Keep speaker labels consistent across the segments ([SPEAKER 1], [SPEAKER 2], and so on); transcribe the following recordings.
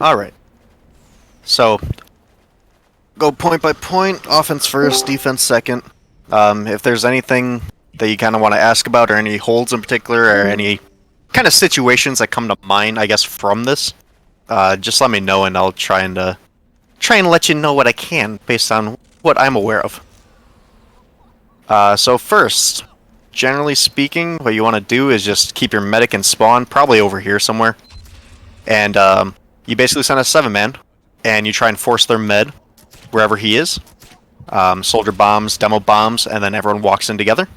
[SPEAKER 1] Alright, so go point by point, offense first, defense second. If there's anything that you kind of want to ask about, or any holds in particular, or any kind of situations that come to mind, I guess, from this, just let me know and I'll try and let you know what I can based on what I'm aware of. So first, generally speaking, what you want to do is just keep your medic in spawn, probably over here somewhere. And you basically send a 7-man, and you try and force their med wherever he is. Soldier bombs, demo bombs, and then everyone walks in together.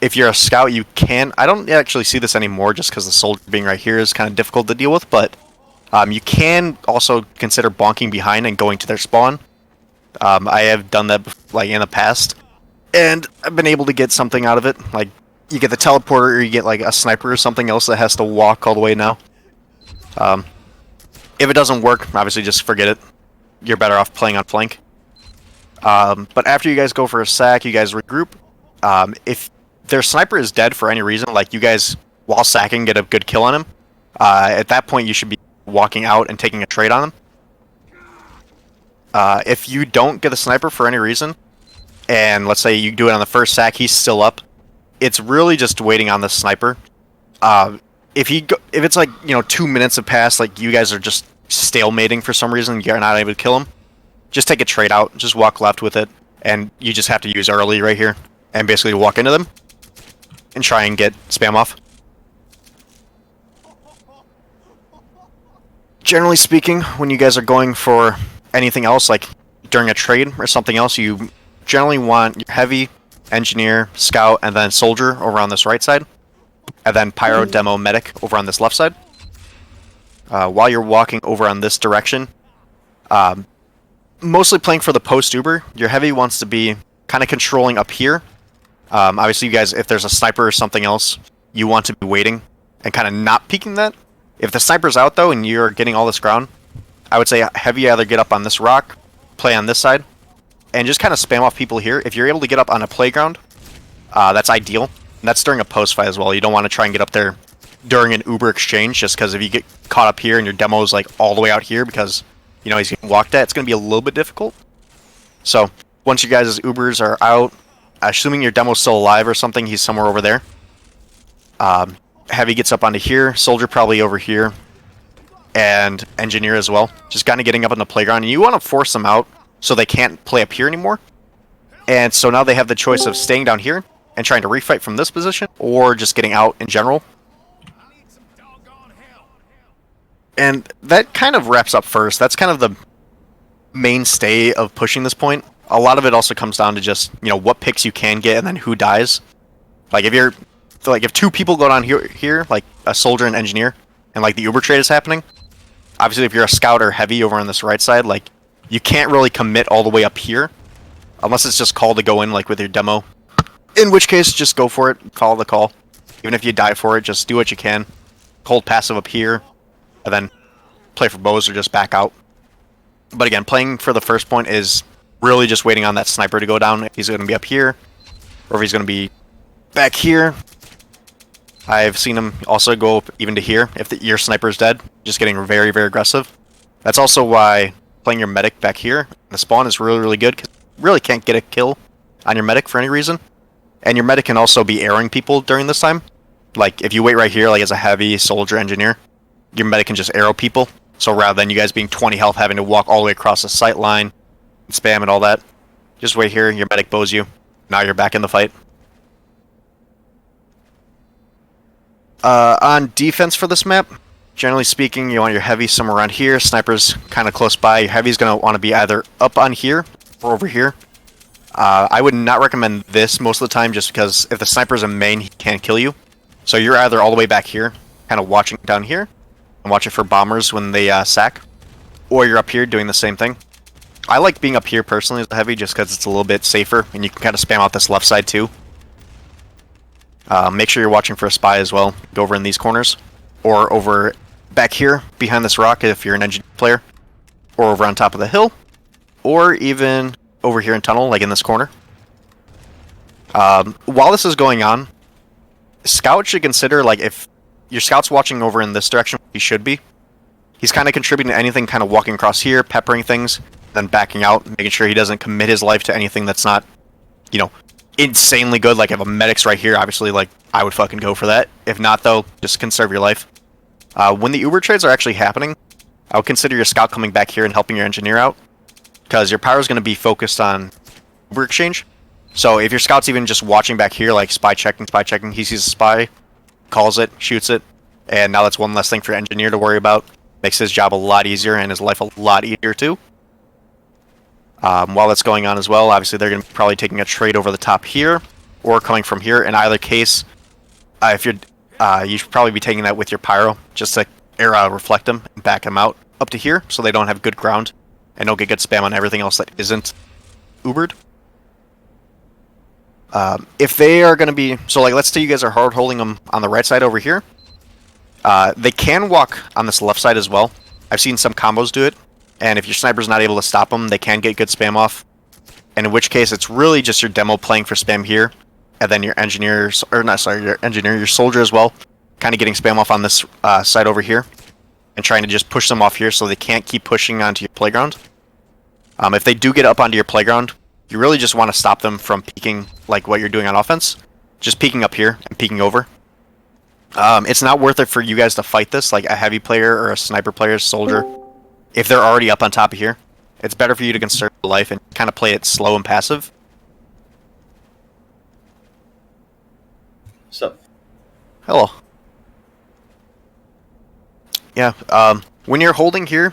[SPEAKER 1] If you're a scout, you can... I don't actually see this anymore just because the soldier being right here is kind of difficult to deal with, but you can also consider bonking behind and going to their spawn. I have done that like in the past, and I've been able to get something out of it. Like, you get the teleporter, or you get like a sniper or something else that has to walk all the way now. If it doesn't work, obviously just forget it. You're better off playing on flank. But after you guys go for a sack, you guys regroup. If their sniper is dead for any reason, like you guys, while sacking, get a good kill on him, at that point you should be walking out and taking a trade on him. If you don't get the sniper for any reason, and let's say you do it on the first sack, he's still up, it's really just waiting on the sniper. If it's like, 2 minutes have passed, like you guys are just stalemating for some reason, you're not able to kill him, just take a trade out, just walk left with it, and you just have to use early right here, and basically walk into them, and try and get spam off. Generally speaking, when you guys are going for anything else, like during a trade or something else, you generally want your heavy, engineer, scout, and then soldier over on this right side, and then pyro, demo, medic over on this left side. While you're walking over on this direction, mostly playing for the post Uber, your heavy wants to be kind of controlling up here. Obviously, you guys, if there's a sniper or something else, you want to be waiting and kind of not peeking that. If the sniper's out, though, and you're getting all this ground, I would say heavy either get up on this rock, play on this side, and just kind of spam off people here. If you're able to get up on a playground, that's ideal. And that's during a post fight as well. You don't want to try and get up there during an Uber exchange, just because if you get caught up here and your demo is like all the way out here because, he's getting walked at, it's going to be a little bit difficult. So, once you guys' Ubers are out, assuming your demo's still alive or something, he's somewhere over there. Heavy gets up onto here, soldier probably over here, and engineer as well. Just kind of getting up on the playground, and you want to force them out so they can't play up here anymore. And so now they have the choice of staying down here and trying to refight from this position, or just getting out in general. And that kind of wraps up first. That's kind of the mainstay of pushing this point. A lot of it also comes down to just, what picks you can get and then who dies. Like, if two people go down here, like a soldier and engineer, and like the Uber trade is happening, obviously if you're a scout or heavy over on this right side, like, you can't really commit all the way up here, unless it's just called to go in, like with your demo. In which case, just go for it, follow the call. Even if you die for it, just do what you can. Hold passive up here, and then play for bows or just back out. But again, playing for the first point is really just waiting on that sniper to go down. If he's going to be up here, or if he's going to be back here. I've seen him also go up even to here if your sniper is dead, just getting very, very aggressive. That's also why playing your medic back here, the spawn is really, really good, because you really can't get a kill on your medic for any reason. And your medic can also be airing people during this time. Like, if you wait right here, like as a heavy soldier engineer, your medic can just arrow people. So rather than you guys being 20 health, having to walk all the way across the sight line, and spam and all that, just wait here, your medic bows you. Now you're back in the fight. On defense for this map, generally speaking, you want your heavy somewhere around here. Sniper's kind of close by. Your heavy's going to want to be either up on here or over here. I would not recommend this most of the time, just because if the sniper's in main, he can't kill you. So you're either all the way back here, kind of watching down here, and watching for bombers when they sack, or you're up here doing the same thing. I like being up here personally as a heavy, just because it's a little bit safer, and you can kind of spam out this left side too. Make sure you're watching for a spy as well. Go over in these corners, or over back here behind this rock if you're an engineer player, or over on top of the hill, or even over here in tunnel, like in this corner. While this is going on, scouts should consider, like, if your scout's watching over in this direction, he should be, He's kind of contributing to anything, kind of walking across here, peppering things, then backing out, making sure he doesn't commit his life to anything that's not, you know, insanely good. Like if a medic's right here, obviously, like I would fucking go for that. If not, though, just conserve your life. When the Uber trades are actually happening, I would consider your scout coming back here and helping your engineer out, because your power is going to be focused on Uber exchange. So if your scout's even just watching back here, like spy checking, he sees a spy, calls it, shoots it, and now that's one less thing for your engineer to worry about. Makes his job a lot easier and his life a lot easier too. While that's going on as well, obviously they're going to be probably taking a trade over the top here, or coming from here. In either case, if you're, you should probably be taking that with your pyro, just to reflect them and back them out up to here, so they don't have good ground and don't get good spam on everything else that isn't Ubered. If they are going to be, so like let's say you guys are hard holding them on the right side over here. They can walk on this left side as well. I've seen some combos do it, and if your sniper's not able to stop them, they can get good spam off. And in which case, it's really just your demo playing for spam here, and then your engineers, or not, sorry, your engineer, your soldier as well, kind of getting spam off on this side over here, and trying to just push them off here so they can't keep pushing onto your playground. If they do get up onto your playground, you really just want to stop them from peeking like what you're doing on offense, just peeking up here and peeking over. It's not worth it for you guys to fight this, like a heavy player or a sniper player, soldier, if they're already up on top of here. It's better for you to conserve life and kind of play it slow and passive.
[SPEAKER 2] So,
[SPEAKER 1] hello. Yeah, when you're holding here,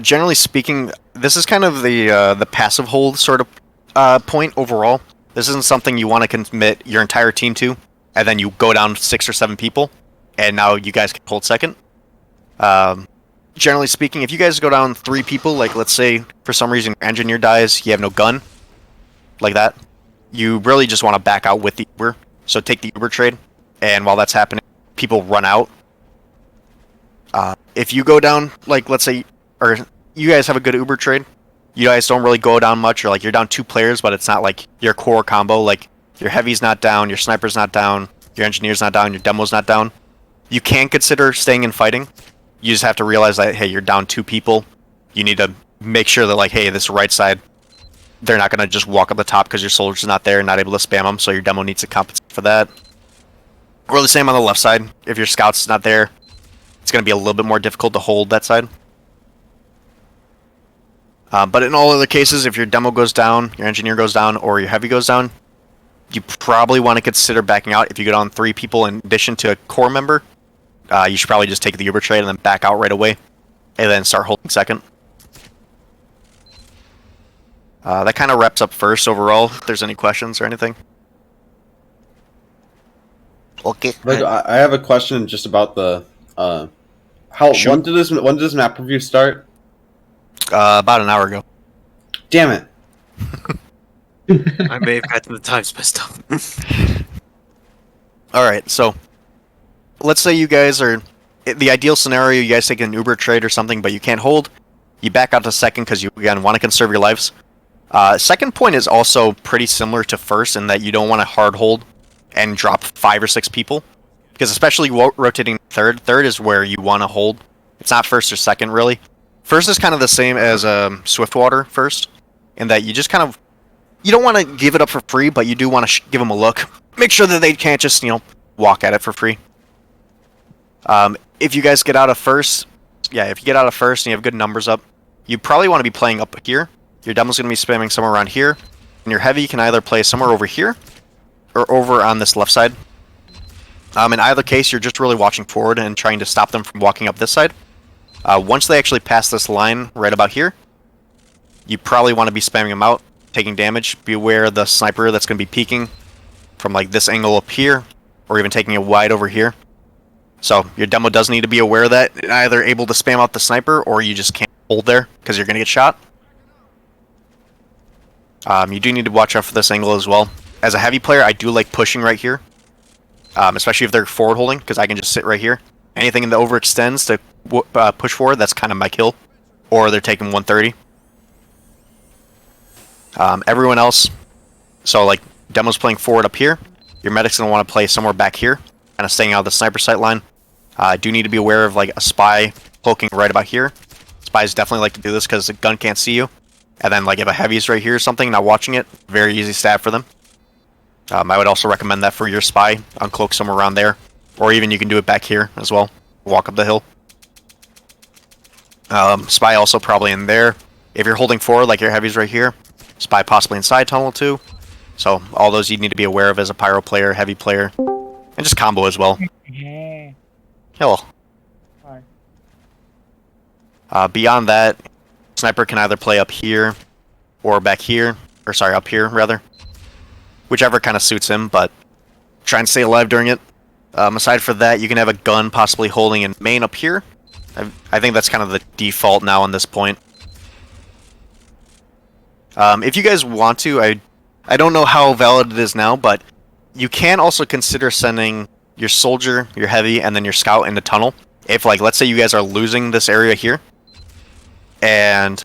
[SPEAKER 1] generally speaking, this is kind of the passive hold sort of point overall. This isn't something you want to commit your entire team to, and then you go down 6 or 7 people, and now you guys can hold second. Generally speaking, if you guys go down 3 people, like let's say for some reason your engineer dies, you have no gun, like that, you really just want to back out with the Uber. So take the Uber trade, and while that's happening, people run out. If you go down, like let's say, or you guys have a good Uber trade, you guys don't really go down much, or like you're down 2 players, but it's not like your core combo, like your heavy's not down, your sniper's not down, your engineer's not down, your demo's not down. You can consider staying and fighting. You just have to realize that, hey, you're down 2 people. You need to make sure that, like, hey, this right side, they're not going to just walk up the top because your soldier's not there and not able to spam them, so your demo needs to compensate for that. Or the same on the left side. If your scout's not there, it's going to be a little bit more difficult to hold that side. But in all other cases, if your demo goes down, your engineer goes down, or your heavy goes down, you probably want to consider backing out. If you go down 3 people in addition to a core member, you should probably just take the Uber trade and then back out right away, and then start holding second. That kind of wraps up first overall. If there's any questions or anything.
[SPEAKER 3] Okay.
[SPEAKER 2] Like, I have a question just about the when did this map review start?
[SPEAKER 1] About an hour ago.
[SPEAKER 2] Damn it.
[SPEAKER 3] I may have gotten the times messed up.
[SPEAKER 1] Alright, so let's say you guys are, the ideal scenario, you guys take an Uber trade or something, but you can't hold. You back out to second because you, again, want to conserve your lives. Second point is also pretty similar to first in that you don't want to hard hold and drop 5 or 6 people. Because especially rotating third is where you want to hold. It's not first or second, really. First is kind of the same as Swiftwater first, in that you just kind of, you don't want to give it up for free, but you do want to give them a look. Make sure that they can't just, walk at it for free. If you guys get out of first, if you get out of first and you have good numbers up, you probably want to be playing up here. Your demo's going to be spamming somewhere around here, and your heavy can either play somewhere over here or over on this left side. In either case, you're just really watching forward and trying to stop them from walking up this side. Once they actually pass this line right about here, you probably want to be spamming them out, taking damage. Be aware of the sniper that's going to be peeking from like this angle up here, or even taking it wide over here. So your demo does need to be aware of that, and either able to spam out the sniper, or you just can't hold there because you're going to get shot. You do need to watch out for this angle as well. As a heavy player, I do like pushing right here, especially if they're forward holding, because I can just sit right here. Anything that overextends to push forward, that's kind of my kill. Or they're taking 130. Everyone else, so like demo's playing forward up here. Your medic's going to want to play somewhere back here, kind of staying out of the sniper sight line. Do need to be aware of like a spy cloaking right about here. Spies definitely like to do this because the gun can't see you. And then like if a heavy's right here or something, not watching it, very easy stab for them. I would also recommend that for your spy, uncloak somewhere around there. Or even you can do it back here as well. Walk up the hill. Spy also probably in there. If you're holding forward, like your heavy's right here, spy possibly inside tunnel too. So all those you need to be aware of as a pyro player, heavy player, and just combo as well. Hello. Beyond that, sniper can either play up here or back here, or sorry, up here rather. Whichever kind of suits him, but try and stay alive during it. Aside for that, you can have a gun possibly holding in main up here. I think that's kind of the default now on this point. If you guys want to, I don't know how valid it is now, but you can also consider sending your soldier, your heavy, and then your scout into tunnel. If, like, let's say you guys are losing this area here, and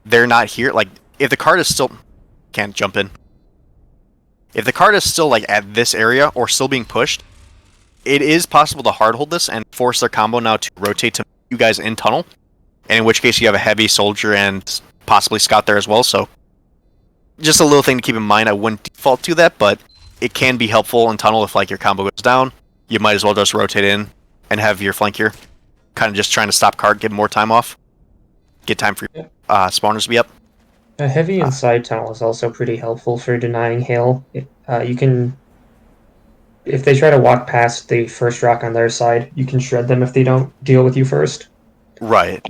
[SPEAKER 1] they're not here, like, if the card is still... Can't jump in. If the card is still, like, at this area, or still being pushed, it is possible to hard hold this and force their combo now to rotate to you guys in tunnel, and in which case you have a heavy soldier and possibly scout there as well, so just a little thing to keep in mind. I wouldn't default to that, but it can be helpful in tunnel if like your combo goes down. You might as well just rotate in and have your flank here. Kind of just trying to stop card, give more time off. Get time for your spawners to be up.
[SPEAKER 4] A heavy inside tunnel is also pretty helpful for denying hail. You can, if they try to walk past the first rock on their side, you can shred them if they don't deal with you first.
[SPEAKER 1] Right.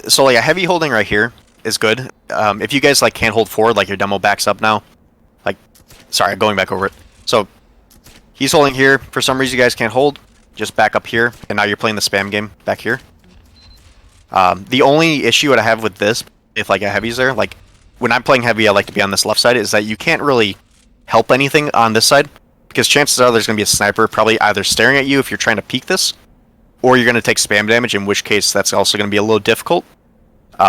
[SPEAKER 1] So like a heavy holding right here is good. If you guys like can't hold forward, like your demo backs up now. Like, sorry, going back over it. So he's holding here. For some reason you guys can't hold. Just back up here, and now you're playing the spam game back here. The only issue that I have with this, if like a heavy's there, like when I'm playing heavy, I like to be on this left side, is that you can't really help anything on this side because chances are there's going to be a sniper probably either staring at you if you're trying to peek this, or you're going to take spam damage, in which case that's also going to be a little difficult.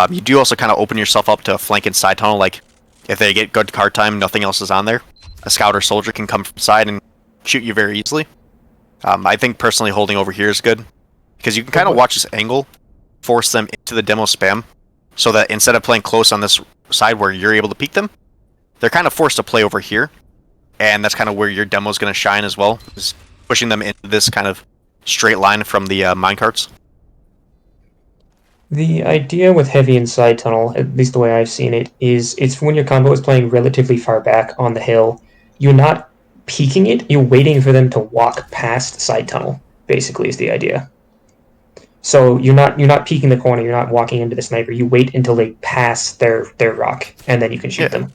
[SPEAKER 1] You do also kind of open yourself up to a flank inside tunnel, like if they get good card time, nothing else is on there. A scout or soldier can come from side and shoot you very easily. I think personally holding over here is good, because you can kind of watch this angle, force them into the demo spam, so that instead of playing close on this side where you're able to peek them, they're kind of forced to play over here, and that's kind of where your demo is going to shine as well, is pushing them into this kind of straight line from the minecarts.
[SPEAKER 4] The idea with heavy inside tunnel, at least the way I've seen it, is it's when your combo is playing relatively far back on the hill. You're not peeking it, you're waiting for them to walk past side tunnel, basically is the idea. So you're not peeking the corner, you're not walking into the sniper, you wait until they pass their rock, and then you can shoot them.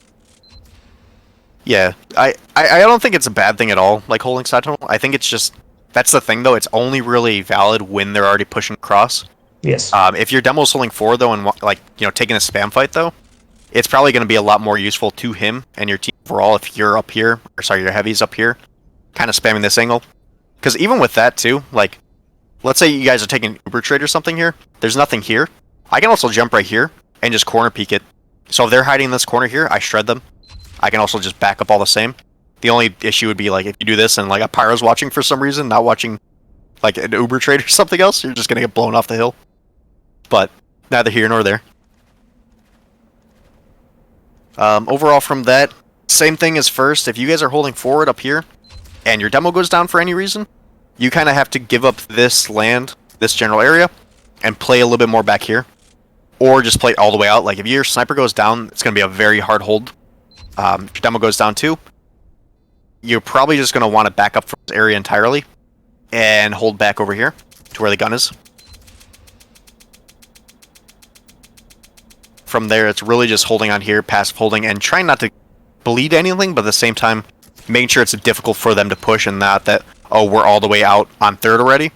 [SPEAKER 1] Yeah, I don't think it's a bad thing at all, like holding side tunnel. I think it's just, that's the thing though, it's only really valid when they're already pushing across.
[SPEAKER 4] Yes.
[SPEAKER 1] If your demo's holding forward though, and like, you know, taking a spam fight though, it's probably going to be a lot more useful to him and your team overall if you're up here, or sorry, your heavy's up here, kind of spamming this angle. Because even with that too, like, let's say you guys are taking Uber trade or something here, there's nothing here. I can also jump right here and just corner peek it. So if they're hiding in this corner here, I shred them. I can also just back up all the same. The only issue would be like if you do this and like a pyro's watching for some reason, not watching like an Uber trade or something else, you're just going to get blown off the hill. But neither here nor there. Overall from that, same thing as first. If you guys are holding forward up here and your demo goes down for any reason, you kind of have to give up this land, this general area, and play a little bit more back here. Or just play all the way out. Like if your sniper goes down, it's going to be a very hard hold. If your demo goes down too, you're probably just going to want to back up from this area entirely and hold back over here to where the gun is. From there, it's really just holding on here, passive holding, and trying not to bleed anything, but at the same time, making sure it's difficult for them to push and not that, oh, we're all the way out on third already.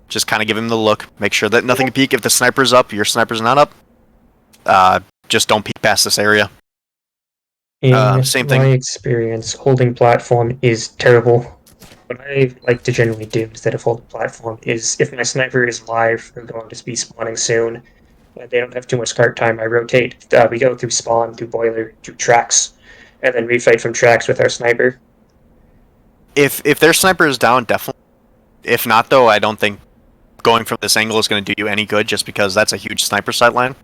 [SPEAKER 1] Just kind of give him the look. Make sure that nothing can peek. If the sniper's up, your sniper's not up. Just don't peek past this area.
[SPEAKER 4] In
[SPEAKER 1] same
[SPEAKER 4] my
[SPEAKER 1] thing.
[SPEAKER 4] experience, holding platform is terrible. What I like to generally do instead of holding platform is if my sniper is live or going to be spawning soon, and they don't have too much cart time, I rotate. We go through spawn, through boiler, through tracks, and then refight from tracks with our sniper.
[SPEAKER 1] If their sniper is down, definitely. If not, though, I don't think going from this angle is going to do you any good, just because that's a huge sniper sideline.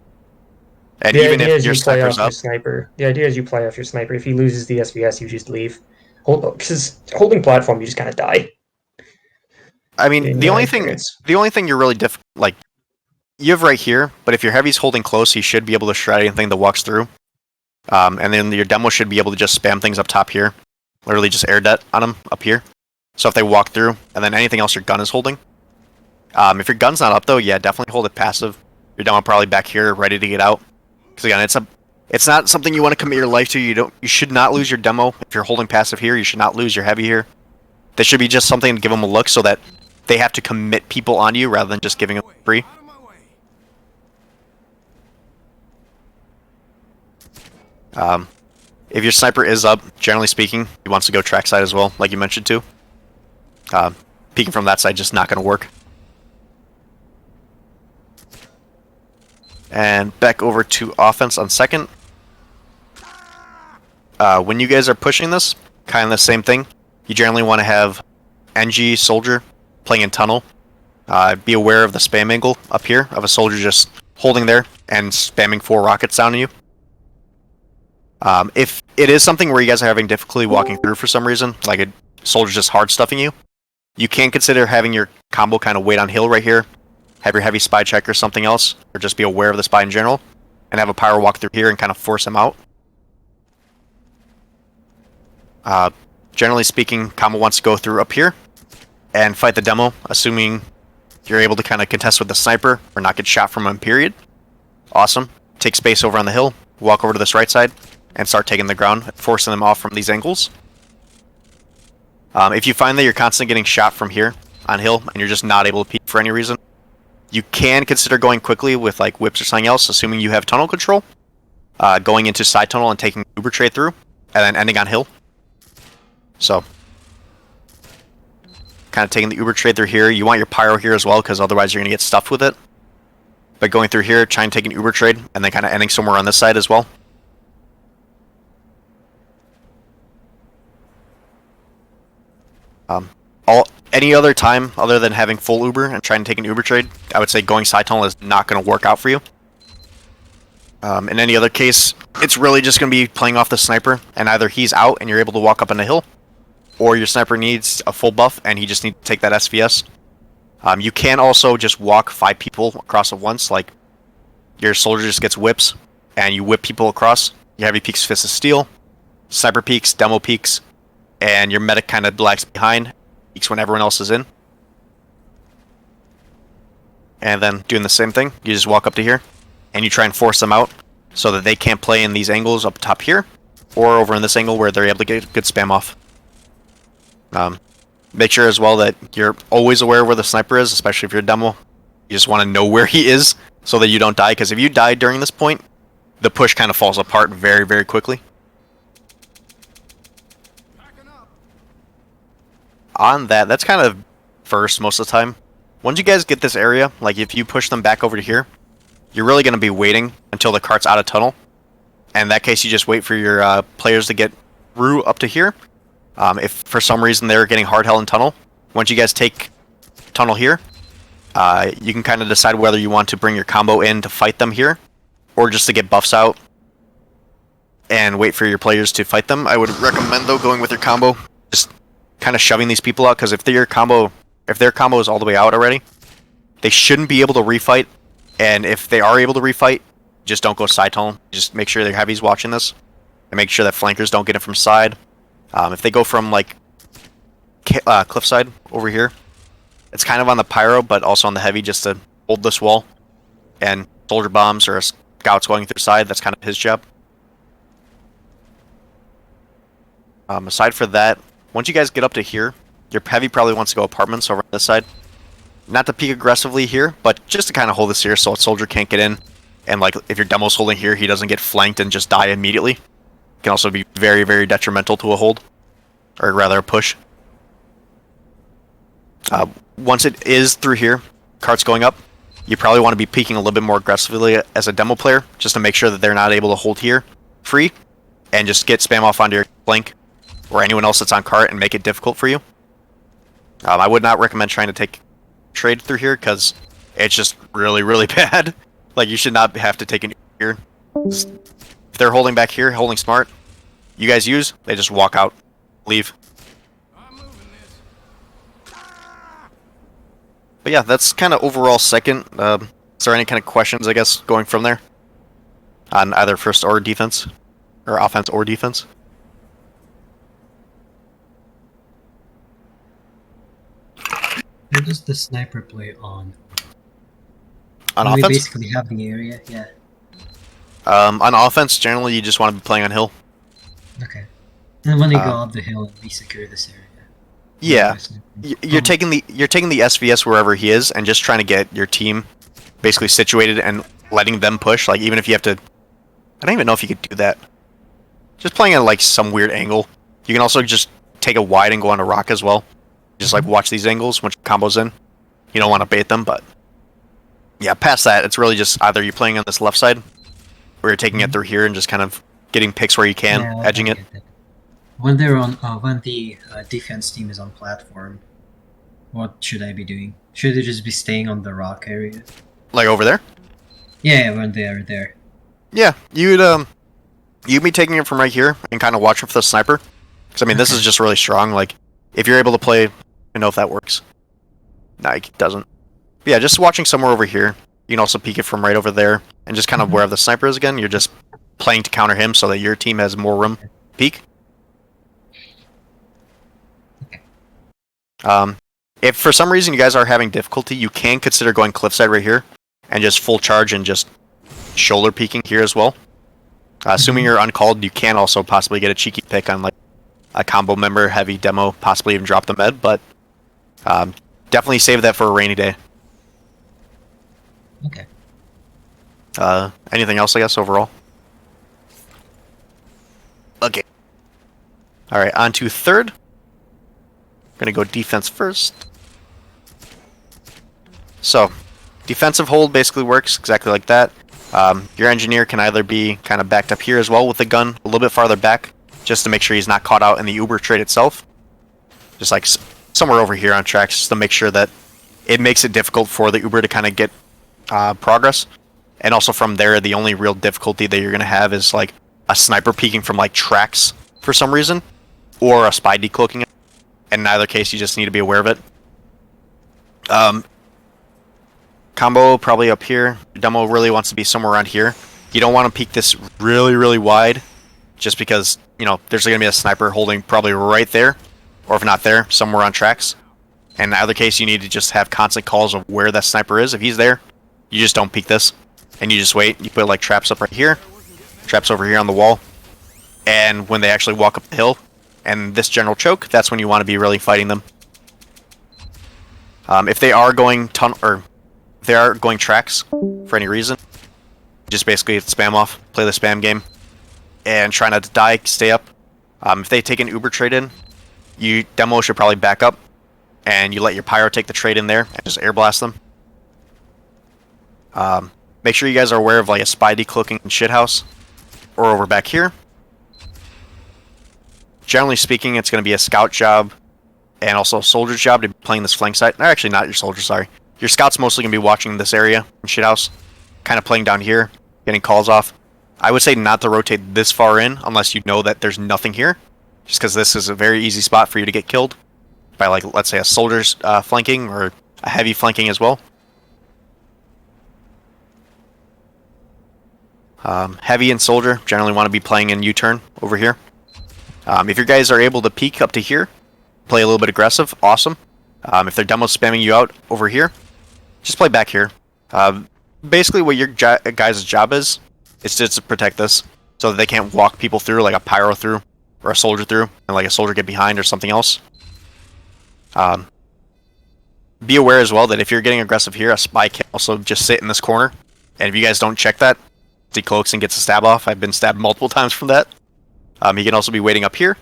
[SPEAKER 1] And
[SPEAKER 4] The
[SPEAKER 1] even
[SPEAKER 4] idea
[SPEAKER 1] if
[SPEAKER 4] is
[SPEAKER 1] your
[SPEAKER 4] you play
[SPEAKER 1] sniper's
[SPEAKER 4] off your
[SPEAKER 1] up,
[SPEAKER 4] sniper. The idea is you play off your sniper. If he loses the SVS, you just leave. Because holding platform, you just kind of die.
[SPEAKER 1] I mean,
[SPEAKER 4] In
[SPEAKER 1] the
[SPEAKER 4] my
[SPEAKER 1] only
[SPEAKER 4] experience.
[SPEAKER 1] thing you're really like, you have right here, but if your heavy's holding close, he should be able to shred anything that walks through. And then your demo should be able to just spam things up top here. Literally just air det on them up here. So if they walk through, and then anything else your gun is holding. If your gun's not up though, yeah, definitely hold it passive. Your demo probably back here, ready to get out. Because again, it's not something you want to commit your life to. You should not lose your demo if you're holding passive here. You should not lose your heavy here. This should be just something to give them a look so that they have to commit people on you rather than just giving them free. If your sniper is up, generally speaking, he wants to go track side as well, like you mentioned too. Peeking from that side just not going to work. And back over to offense on second. When you guys are pushing this, kind of the same thing. You generally want to have NG soldier playing in tunnel. Be aware of the spam angle up here of a soldier just holding there and spamming 4 rockets down on you. If it is something where you guys are having difficulty walking through for some reason, like a soldier's just hard stuffing you, you can consider having your combo kind of wait on hill right here, have your heavy spy check or something else, or just be aware of the spy in general, and have a pyro walk through here and kind of force him out. Generally speaking, combo wants to go through up here and fight the demo, assuming you're able to kind of contest with the sniper or not get shot from him, period. Awesome. Take space over on the hill, walk over to this right side, and start taking the ground, forcing them off from these angles. If you find that you're constantly getting shot from here on hill and you're just not able to peek for any reason, you can consider going quickly with like whips or something else, assuming you have tunnel control, going into side tunnel and taking Uber trade through, and then ending on hill. So, kind of taking the Uber trade through here. You want your pyro here as well, because otherwise you're going to get stuffed with it. But going through here, try and take an Uber trade, and then kind of ending somewhere on this side as well. Any other time other than having full Uber and trying to take an Uber trade, I would say going side tunnel is not going to work out for you. In any other case, it's really just going to be playing off the sniper, and either he's out and you're able to walk up on the hill, or your sniper needs a full buff and he just needs to take that SVS. You can also just walk 5 people across at once, like your soldier just gets whips, and you whip people across. Your heavy peeks Fist of Steel, sniper peeks, demo peeks, and your medic kind of lags behind, peeks when everyone else is in. And then doing the same thing, you just walk up to here, and you try and force them out so that they can't play in these angles up top here, or over in this angle where they're able to get good spam off. Make sure as well that you're always aware where the sniper is, especially if you're a demo. You just want to know where he is so that you don't die, because if you die during this point, the push kind of falls apart very, very quickly. On that, that's kind of first most of the time. Once you guys get this area, like if you push them back over to here, you're really going to be waiting until the cart's out of tunnel. And in that case, you just wait for your players to get through up to here. If for some reason they're getting hard held in tunnel, once you guys take tunnel here, you can kind of decide whether you want to bring your combo in to fight them here, or just to get buffs out and wait for your players to fight them. I would recommend though going with your combo, just kind of shoving these people out, because if their combo is all the way out already, they shouldn't be able to refight. And if they are able to refight, just don't go side tunnel. Just make sure their heavy's watching this, and make sure that flankers don't get it from side. If they go from like cliffside over here, it's kind of on the pyro, but also on the heavy, just to hold this wall. And soldier bombs or scouts going through side, that's kind of his job. Aside for that, once you guys get up to here, your heavy probably wants to go apartments over on this side. Not to peek aggressively here, but just to kind of hold this here so a soldier can't get in. And like if your demo's holding here, he doesn't get flanked and just die immediately. Can also be very, very detrimental to a hold, or rather a push. Once it is through here, cart's going up, you probably want to be peeking a little bit more aggressively as a demo player, just to make sure that they're not able to hold here free, and just get spam off onto your flank or anyone else that's on cart and make it difficult for you. I would not recommend trying to take trade through here because it's just really, really bad. Like, you should not have to take an here. If they're holding back here, holding smart, you guys use, they just walk out, leave. But yeah, that's kind of overall second. Is there any kind of questions, I guess, going from there? On either first or defense? Or offense or defense?
[SPEAKER 5] Where does the sniper play on?
[SPEAKER 1] On
[SPEAKER 5] We
[SPEAKER 1] offense?
[SPEAKER 5] basically have the area, yeah.
[SPEAKER 1] On offense, generally, you just want to be playing on hill.
[SPEAKER 5] Okay. And when they go up the hill, we secure this area.
[SPEAKER 1] Yeah. You're taking the SVS wherever he is and just trying to get your team basically situated and letting them push. Like, even if you have to... I don't even know if you could do that. Just playing at, like, some weird angle. You can also just take a wide and go on a rock as well. Just, like, watch these angles when combos in. You don't want to bait them, but... Yeah, past that, it's really just either you're playing on this left side, or you're taking it through here and just kind of getting picks where you can, edging it.
[SPEAKER 5] When they're on, when the defense team is on platform, what should I be doing? Should they just be staying on the rock area?
[SPEAKER 1] Like over there?
[SPEAKER 5] Yeah, when they are there.
[SPEAKER 1] Yeah, you'd be taking it from right here and kind of watching for the sniper. Because I mean, this is just really strong. Like, if you're able to play, I know if that works. No, it doesn't. But yeah, just watching somewhere over here. You can also peek it from right over there, and just kind of wherever the sniper is again. You're just playing to counter him so that your team has more room to peek. If for some reason you guys are having difficulty, you can consider going cliffside right here and just full charge and just shoulder peeking here as well. Assuming you're uncalled, you can also possibly get a cheeky pick on like a combo member, heavy demo, possibly even drop the med, but definitely save that for a rainy day.
[SPEAKER 5] Okay.
[SPEAKER 1] Anything else, I guess, overall? Okay. Alright, on to third. Gonna go defense first. So, defensive hold basically works exactly like that. Your engineer can either be kind of backed up here as well with the gun, a little bit farther back, just to make sure he's not caught out in the Uber trade itself. Just like somewhere over here on tracks, just to make sure that it makes it difficult for the Uber to kind of get progress. And also from there, the only real difficulty that you're going to have is like a sniper peeking from like tracks for some reason, or a spy decloaking it. And in either case, you just need to be aware of it. Combo probably up here. Your demo really wants to be somewhere around here. You don't want to peek this really, really wide, just because, you know, there's going to be a sniper holding probably right there, or if not there, somewhere on tracks. And in either case, you need to just have constant calls of where that sniper is. If he's there, you just don't peek this, and you just wait. You put like traps up right here, traps over here on the wall, and when they actually walk up the hill, and this general choke, that's when you want to be really fighting them. If they are going tracks for any reason, just basically spam off, play the spam game, and try not to die, stay up. If they take an Uber trade in, you demo should probably back up, and you let your pyro take the trade in there and just air blast them. Make sure you guys are aware of like a spy decloaking in shithouse, or over back here. Generally speaking, it's going to be a scout job and also a soldier's job to be playing this flank side. No, actually, not your soldier, sorry. Your scout's mostly going to be watching this area in shithouse, kind of playing down here, getting calls off. I would say not to rotate this far in unless you know that there's nothing here, just because this is a very easy spot for you to get killed by, like, let's say a soldier's flanking or a heavy flanking as well. Heavy and soldier generally want to be playing in U-turn over here. If your guys are able to peek up to here, play a little bit aggressive, awesome. If they're demo spamming you out over here, just play back here. Basically what your guys' job is just to protect this, so that they can't walk people through, like a pyro through, or a soldier through, and like a soldier get behind or something else. Be aware as well that if you're getting aggressive here, a spy can also just sit in this corner, and if you guys don't check that, decloaks and gets a stab off. I've been stabbed multiple times from that. He can also be waiting up here,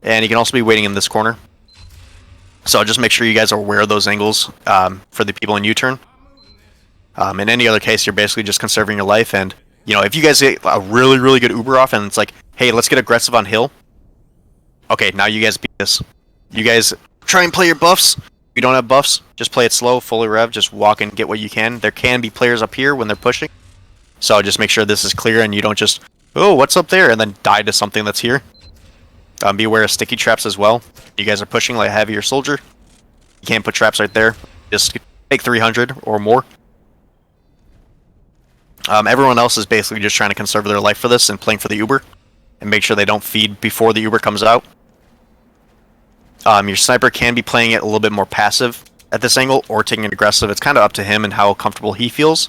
[SPEAKER 1] and he can also be waiting in this corner. So just make sure you guys are aware of those angles for the people in U-turn. In any other case, you're basically just conserving your life, and you know, if you guys get a really, really good Uber off, and it's like, hey, let's get aggressive on hill. Okay, now you guys beat this. You guys try and play your buffs, you don't have buffs, just play it slow, fully rev, just walk and get what you can. There can be players up here when they're pushing, so just make sure this is clear and you don't just, oh, what's up there, and then die to something that's here. Be aware of sticky traps as well. You guys are pushing like a heavier soldier. You can't put traps right there. Just take 300 or more. Everyone else is basically just trying to conserve their life for this and playing for the Uber, and make sure they don't feed before the Uber comes out. Your sniper can be playing it a little bit more passive at this angle, or taking it aggressive. It's kind of up to him and how comfortable he feels.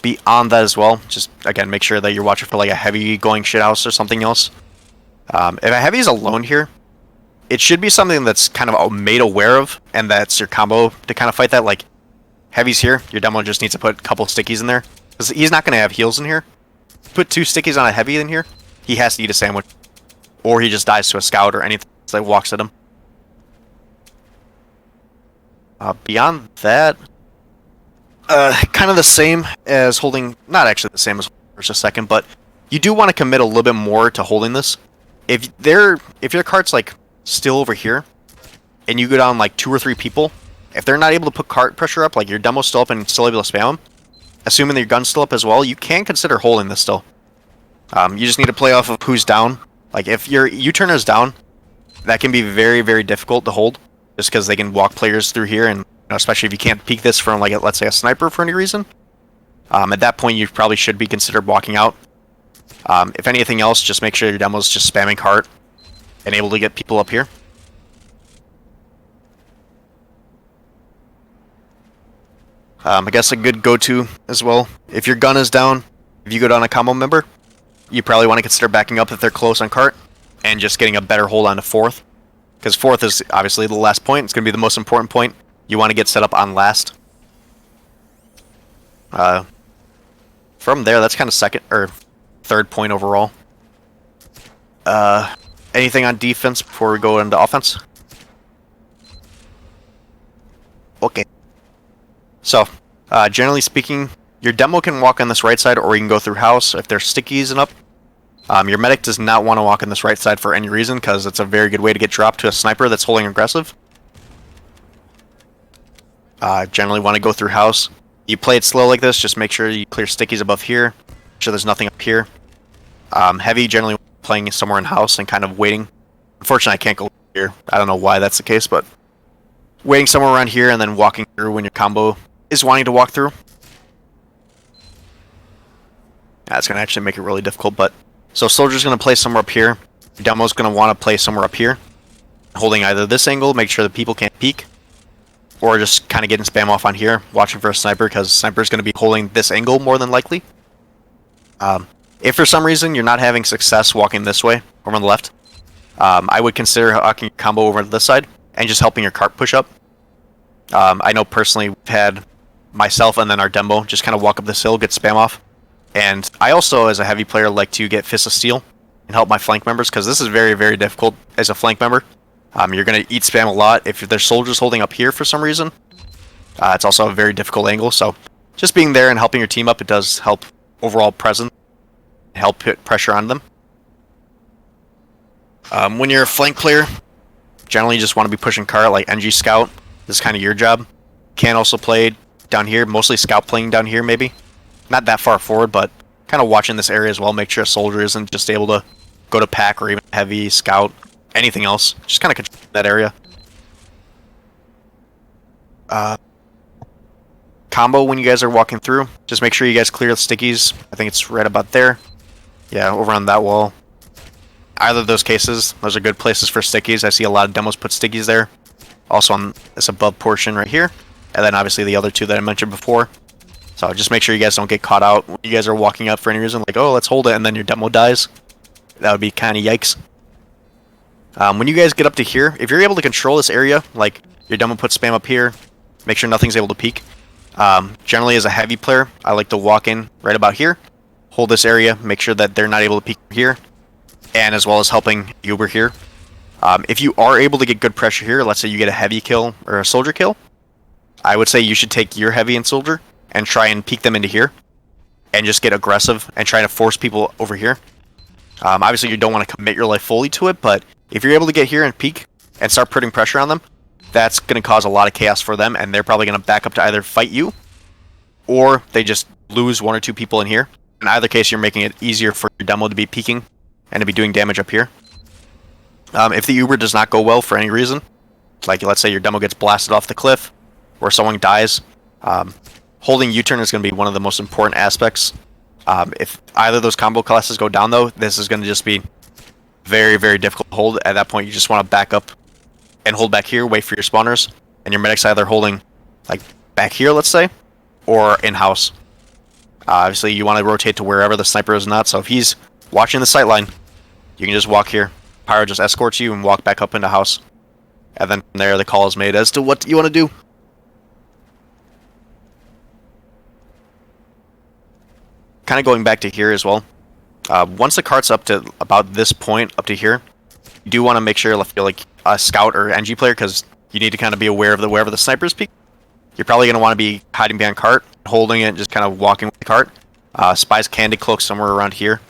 [SPEAKER 1] Beyond that as well, just again make sure that you're watching for like a heavy going shithouse or something else. If a heavy is alone here, it should be something that's kind of made aware of, and that's your combo to kind of fight that. Like, heavy's here, your demo just needs to put a couple stickies in there, because he's not going to have heals in here. Put 2 stickies on a heavy in here, he has to eat a sandwich, or he just dies to a scout or anything that walks at him. Beyond that, kind of the same as holding, not actually the same as for just a second, but you do want to commit a little bit more to holding this. If your cart's like still over here, and you go down like 2 or 3 people, if they're not able to put cart pressure up, like your demo's still up and still able to spam them, assuming that your gun's still up as well, you can consider holding this still. You just need to play off of who's down. Like if your U-turner's down, that can be very, very difficult to hold, just because they can walk players through here, and especially if you can't peek this from like let's say a sniper for any reason. At that point, you probably should be considered walking out. If anything else, just make sure your demo's just spamming cart and able to get people up here. I guess a good go-to as well, if your gun is down, if you go down a combo member, you probably want to consider backing up if they're close on cart, and just getting a better hold on to 4th. Because 4th is obviously the last point, it's going to be the most important point. You want to get set up on last. From there, that's kind of second or third point overall. Anything on defense before we go into offense? Okay. So, generally speaking, your demo can walk on this right side, or you can go through house if there's stickies and up. Your medic does not want to walk on this right side for any reason, because it's a very good way to get dropped to a sniper that's holding aggressive. Generally want to go through house. You play it slow like this, just make sure you clear stickies above here. Make sure there's nothing up here. Heavy, generally playing somewhere in house and kind of waiting. Unfortunately, I can't go here. I don't know why that's the case, but waiting somewhere around here and then walking through when your combo is wanting to walk through. That's going to actually make it really difficult, but... So soldier's going to play somewhere up here. Your demo's going to want to play somewhere up here. Holding either this angle, make sure that people can't peek, or just kind of getting spam off on here, watching for a sniper, because sniper's going to be holding this angle more than likely. If for some reason you're not having success walking this way, over on the left, I would consider hawking your combo over to this side, and just helping your cart push up. I know personally we've had myself and then our demo just kind of walk up this hill, get spam off. And I also, as a heavy player, like to get Fist of Steel and help my flank members, because this is very, very difficult as a flank member. You're going to eat spam a lot. If there's soldiers holding up here for some reason, it's also a very difficult angle. So just being there and helping your team up, it does help overall presence, help put pressure on them. When you're a flank player, generally you just want to be pushing cart like NG Scout. This is kind of your job. Can also play down here, mostly Scout playing down here maybe. Not that far forward, but kind of watching this area as well. Make sure a soldier isn't just able to go to pack or even heavy, Scout, anything else. Just kind of control that area. Combo when you guys are walking through, just make sure you guys clear the stickies. I think it's right about there. Yeah, over on that wall. Either of those cases, those are good places for stickies. I see a lot of demos put stickies there. Also on this above portion right here. And then obviously the other two that I mentioned before. So just make sure you guys don't get caught out when you guys are walking up for any reason. Like, oh, let's hold it, and then your demo dies. That would be kind of yikes. When you guys get up to here, if you're able to control this area, like your demo puts spam up here, make sure nothing's able to peek. Generally as a heavy player, I like to walk in right about here, hold this area, make sure that they're not able to peek here, and as well as helping Uber here. If you are able to get good pressure here, let's say you get a heavy kill or a soldier kill, I would say you should take your heavy and soldier and try and peek them into here, and just get aggressive and try to force people over here. Obviously you don't want to commit your life fully to it, but if you're able to get here and peek, and start putting pressure on them, that's going to cause a lot of chaos for them, and they're probably going to back up to either fight you, or they just lose 1 or 2 people in here. In either case, you're making it easier for your demo to be peeking and to be doing damage up here. If the Uber does not go well for any reason, like let's say your demo gets blasted off the cliff, or someone dies, holding U-turn is going to be one of the most important aspects. If either of those combo classes go down, though, this is going to just be very, very difficult to hold. At that point, you just want to back up and hold back here, wait for your spawners, and your medic's either holding like back here, let's say, or in-house. Obviously, you want to rotate to wherever the sniper is not, so if he's watching the sight line, you can just walk here. Pyro just escorts you and walk back up into house. And then from there, the call is made as to what you want to do. Kind of going back to here as well. Once the cart's up to about this point, up to here, you do want to make sure you're like a scout or NG player, because you need to kind of be aware of wherever the sniper's peek. You're probably going to want to be hiding behind cart, holding it, just kind of walking with the cart. Spies can decloak somewhere around here.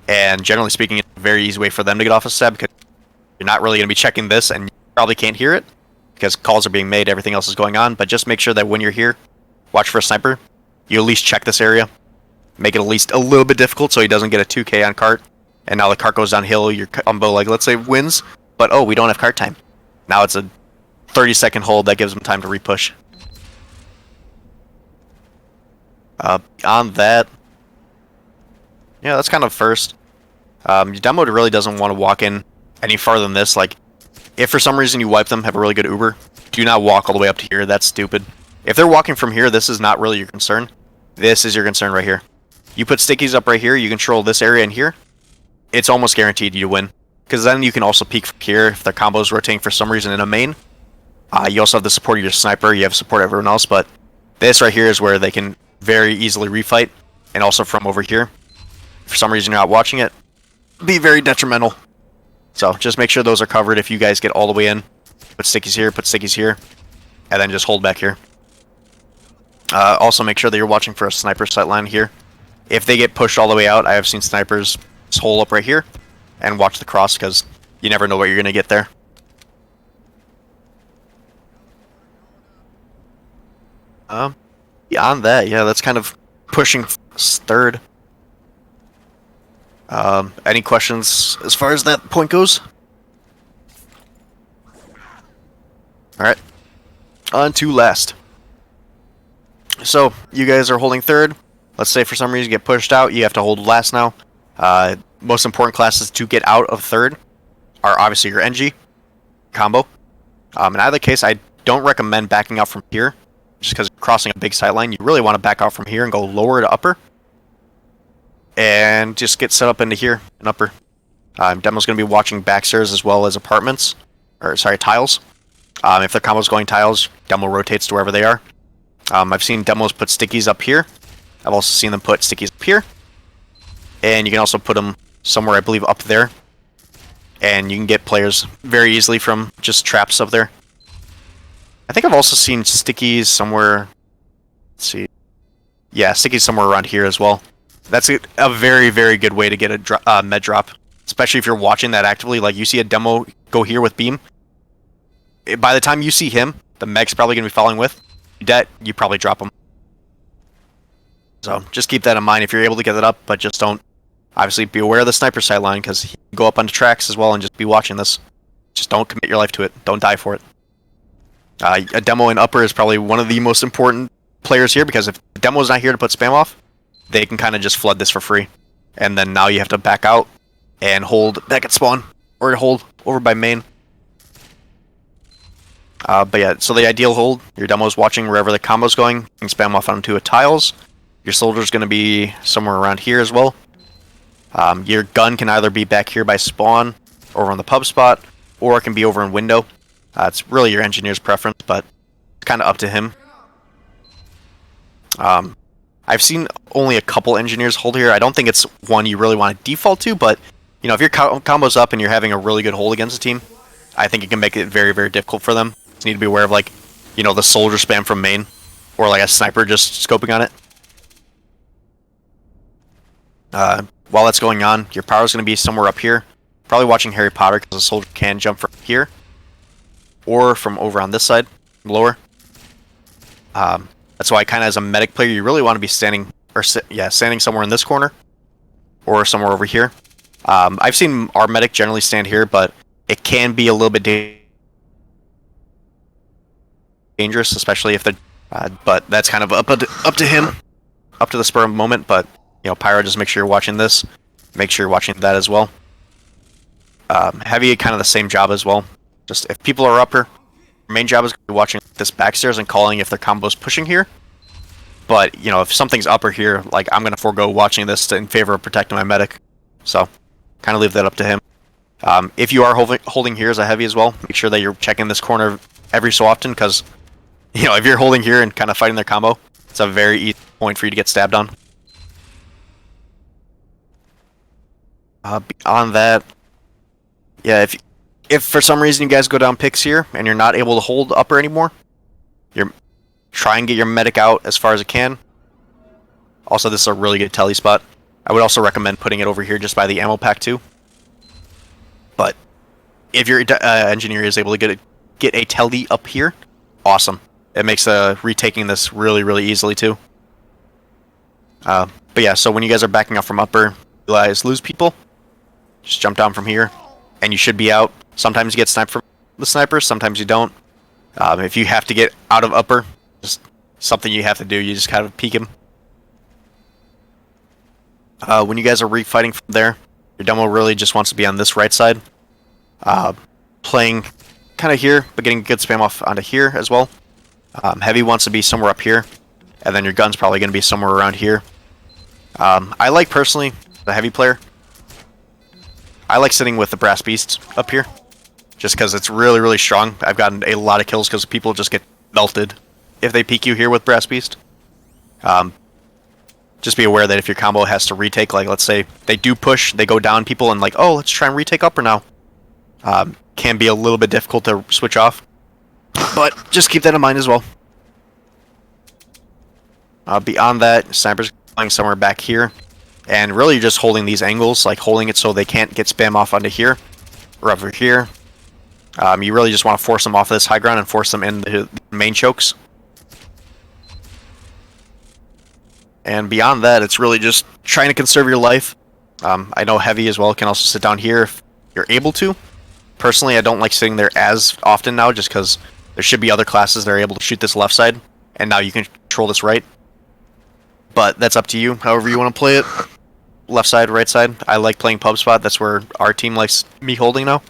[SPEAKER 1] And generally speaking, it's a very easy way for them to get off a stab, because you're not really going to be checking this, and you probably can't hear it, because calls are being made, everything else is going on. But just make sure that when you're here, watch for a sniper. You at least check this area. Make it at least a little bit difficult so he doesn't get a 2k on cart. And now the cart goes downhill, your combo, like, let's say, wins. But, oh, we don't have cart time. Now it's a 30-second hold that gives them time to repush. On that, yeah, that's kind of first. Your demo really doesn't want to walk in any farther than this. Like, if for some reason you wipe them, have a really good Uber, do not walk all the way up to here. That's stupid. If they're walking from here, this is not really your concern. This is your concern right here. You put stickies up right here, you control this area in here, it's almost guaranteed you win. Because then you can also peek from here if their combo is rotating for some reason in a main. You also have the support of your sniper, you have support of everyone else, but this right here is where they can very easily refight, and also from over here. For some reason you're not watching it, be very detrimental. So just make sure those are covered if you guys get all the way in. Put stickies here, and then just hold back here. Also make sure that you're watching for a sniper sight line here. If they get pushed all the way out, I have seen snipers just hole up right here and watch the cross, because you never know what you're going to get there. Beyond that, yeah, that's kind of pushing third. Any questions as far as that point goes? Alright, on to last. So, you guys are holding third. Let's say for some reason you get pushed out, you have to hold last now. Most important classes to get out of third are obviously your NG combo. In either case, I don't recommend backing out from here, just because crossing a big sight line. You really want to back out from here and go lower to upper, and just get set up into here and upper. Demo's going to be watching backstairs as well as apartments, or sorry, tiles. If their combo's going tiles, demo rotates to wherever they are. I've seen demos put stickies up here. I've also seen them put stickies up here. And you can also put them somewhere, I believe, up there. And you can get players very easily from just traps up there. I think I've also seen stickies somewhere. Let's see. Yeah, stickies somewhere around here as well. That's a very, very good way to get a med drop. Especially if you're watching that actively. Like, you see a demo go here with beam. By the time you see him, the meg's probably going to be following with. You probably drop him. So, just keep that in mind if you're able to get that up, but just don't, obviously, be aware of the sniper sight line, because he can go up onto tracks as well and just be watching this. Just don't commit your life to it. Don't die for it. A demo in upper is probably one of the most important players here, because if the demo is not here to put spam off, they can kind of just flood this for free. And then now you have to back out and hold back at spawn, or hold over by main. But yeah, so the ideal hold, your demo's watching wherever the combo's going, you can spam off onto a tiles. Your soldier's going to be somewhere around here as well. Your gun can either be back here by spawn, over on the pub spot, or it can be over in window. It's really your engineer's preference, but it's kind of up to him. I've seen only a couple engineers hold here. I don't think it's one you really want to default to, but you know, if your combo's up and you're having a really good hold against a team, I think it can make it very, very difficult for them. You need to be aware of, like, you know, the soldier spam from main, or like a sniper just scoping on it. While that's going on, your power's going to be somewhere up here. Probably watching Harry Potter, because the soldier can jump from here. or from over on this side, lower. That's why kind of as a medic player, you really want to be standing, or standing somewhere in this corner, or somewhere over here. I've seen our medic generally stand here, but it can be a little bit dangerous, especially if the. But that's kind of up to him, up to the spur of the moment. But Pyro, just make sure you're watching this. Make sure you're watching that as well. Heavy, kind of the same job as well. Just if people are up here, your main job is watching this backstairs and calling if their combo's pushing here. But if something's upper here, like I'm gonna forego watching this in favor of protecting my medic. So, kind of leave that up to him. If you are holding here as a heavy as well, make sure that you're checking this corner every so often, because if you're holding here and kind of fighting their combo, it's a very easy point for you to get stabbed on. Beyond that, yeah, if for some reason you guys go down picks here and you're not able to hold upper anymore, try and get your medic out as far as it can. Also, this is a really good telly spot. I would also recommend putting it over here just by the ammo pack too. But if your engineer is able to get a telly up here, awesome. It makes retaking this really, really easily too. But yeah, so when you guys are backing up from upper, you guys lose people. Just jump down from here, and you should be out. Sometimes you get sniped from the snipers, sometimes you don't. If you have to get out of upper, just something you have to do. You just kind of peek him. When you guys are refighting from there, your demo really just wants to be on this right side. Playing kind of here, but getting good spam off onto here as well. Heavy wants to be somewhere up here, and then your gun's probably going to be somewhere around here. I like, personally, the heavy player, I like sitting with the Brass Beast up here, just because it's really, really strong. I've gotten a lot of kills because people just get melted if they peek you here with Brass Beast. Just be aware that if your combo has to retake, like let's say they do push, they go down people and like, oh, let's try and retake upper now. Can be a little bit difficult to switch off, but just keep that in mind as well. Beyond that, snipers flying somewhere back here, and really you're just holding these angles, like holding it so they can't get spam off onto here or over here. You really just want to force them off this high ground and force them in the main chokes. And beyond that, it's really just trying to conserve your life. I know heavy as well can also sit down here if you're able to. Personally, I don't like sitting there as often now, just because there should be other classes that are able to shoot this left side, and now you can control this right. But that's up to you, however you want to play it. Left side, right side. I like playing pub spot. That's where our team likes me holding now.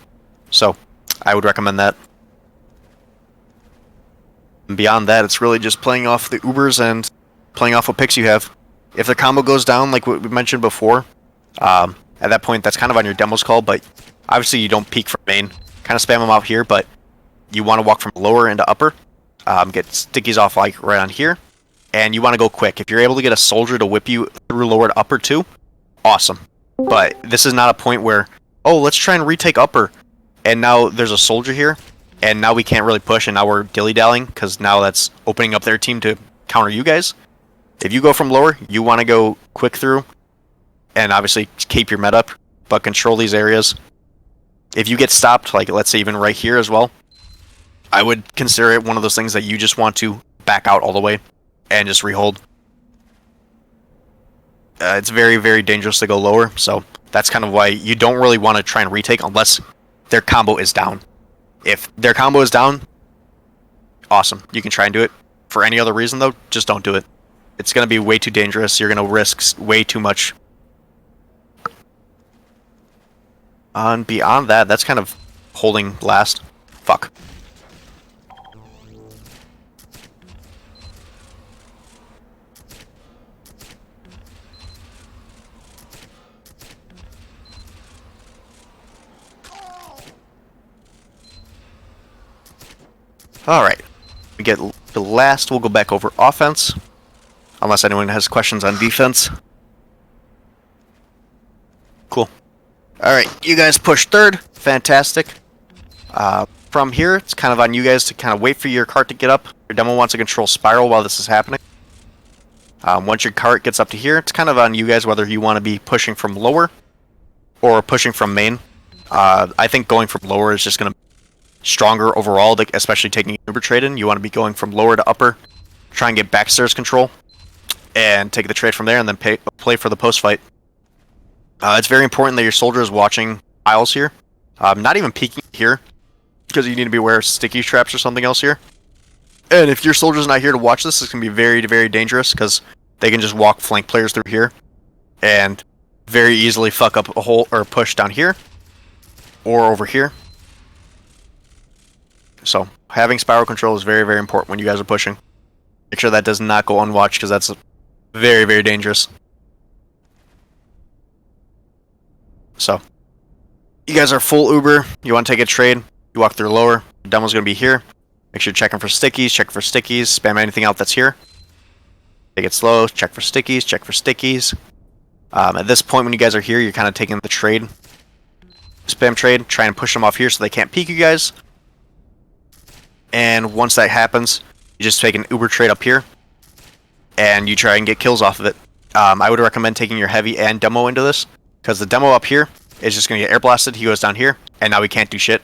[SPEAKER 1] So, I would recommend that. And beyond that, it's really just playing off the Ubers and playing off what picks you have. If the combo goes down, like what we mentioned before, at that point, that's kind of on your demo's call, but obviously you don't peek from main. Kind of spam them out here, but you want to walk from lower into upper. Get stickies off like right on here. And you want to go quick. If you're able to get a soldier to whip you through lower to upper too, awesome. But this is not a point where, oh, let's try and retake upper. And now there's a soldier here, and now we can't really push, and now we're dilly-dallying, because now that's opening up their team to counter you guys. If you go from lower, you want to go quick through, and obviously keep your med up, but control these areas. If you get stopped, like let's say even right here as well, I would consider it one of those things that you just want to back out all the way and just rehold. It's very, very dangerous to go lower, so that's kind of why you don't really want to try and retake unless their combo is down. If their combo is down, awesome. You can try and do it. For any other reason, though, just don't do it. It's going to be way too dangerous. You're going to risk way too much. And beyond that, that's kind of holding last. Fuck. Alright. We get the last, we'll go back over offense. Unless anyone has questions on defense. Cool. Alright, you guys push third. Fantastic. From here, it's kind of on you guys to kind of wait for your cart to get up. Your demo wants to control spiral while this is happening. Once your cart gets up to here, it's kind of on you guys whether you want to be pushing from lower or pushing from main. I think going from lower is just going to stronger overall, like, especially taking an Uber trade in. You want to be going from lower to upper, try and get backstairs control, and take the trade from there, and then play for the post fight. It's very important that your soldier is watching piles here, not even peeking here, because you need to be aware of sticky traps or something else here. And if your soldier's not here to watch this, it's going to be very, very dangerous, because they can just walk flank players through here, and very easily fuck up a hole or push down here, or over here. So having spiral control is very, very important when you guys are pushing. Make sure that does not go unwatched, because that's very, very dangerous. So, you guys are full Uber, you want to take a trade, you walk through lower, the demo's going to be here. Make sure you're checking for stickies, spam anything out that's here. Take it slow, check for stickies. At this point when you guys are here, you're kind of taking the trade. Spam trade, try and push them off here so they can't peek you guys. And once that happens, you just take an Uber trade up here, and you try and get kills off of it. I would recommend taking your heavy and demo into this, because the demo up here is just going to get air blasted. He goes down here, and now he can't do shit.